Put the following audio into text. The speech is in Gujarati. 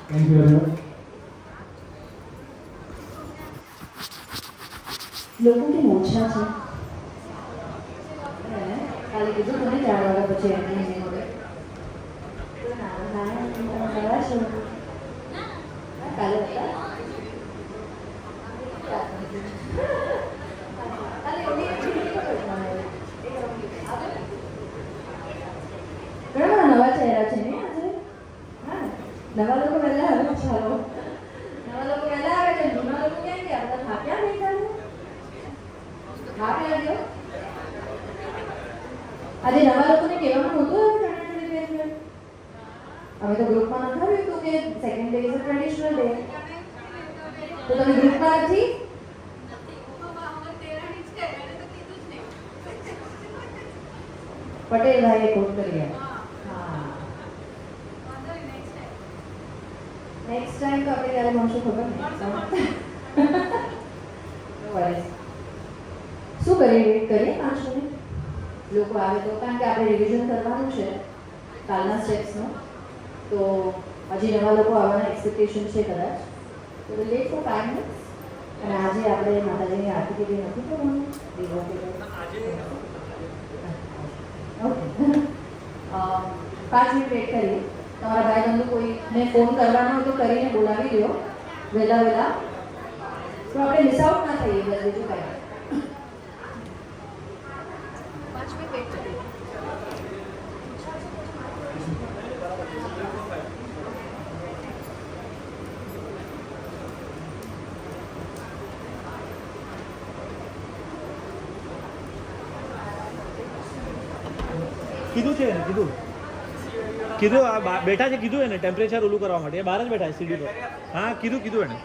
Thank you very much. લોકો કે ઓછા છે કાલે કીધું મને 4 વાગ્યા પછી એમની નહીં મળે ગયા છો કાલે હતા ઘણા નવા ચહેરા છે ને આજે હા નવા લોકો વહેલા આવે ચાલો નવા લોકો વહેલા આવે છે જૂના લોકો કેમ ગયા બધા થાક્યા નહીં કાલે થાક લાગ્યો આજે નવા લોકોને કહેવાનું હતું અમે તો ગ્રુપમાં નખાવ્યું હતું કે second day is a traditional day તો તમે ગ્રુપમાં નથી પટેલ ભાઈએ કોટ કરી હા નેક્સ્ટ ટાઈમ તો આપણે ક્યારે મળશું ખબર નહીં શું કરીએ વેઇટ કરીએ 5 મિનિટ લોકો આવે તો કારણ કે આપણે રિવિઝન કરવાનું છે કાલના સ્ટેપ્સનું તો હજી નવા લોકો આવવાના એક્સપેક્ટેશન છે કદાચ તો લેટ ફોર 5 મિનિટ્સ અને આજે આપણે માતાજીની આરતી કે નથી કરવાનું ઓકે 5 મિનિટ વેઇટ કરીએ તમારા ભાઈ બંધુ કોઈને ફોન કરવાનો હોય તો કરીને બોલાવી દો વહેલા તો આપણે મિસ આઉટ ના થઈએ બસ બીજું કાંઈ 5 મિનિટ વેઇટ કરીએ કીધું છે એને કીધું આ બેઠા છે કીધું એને ટેમ્પરેચર ઓલું કરવા માટે એ બહાર જ બેઠા છે સીડી પર હા કીધું એને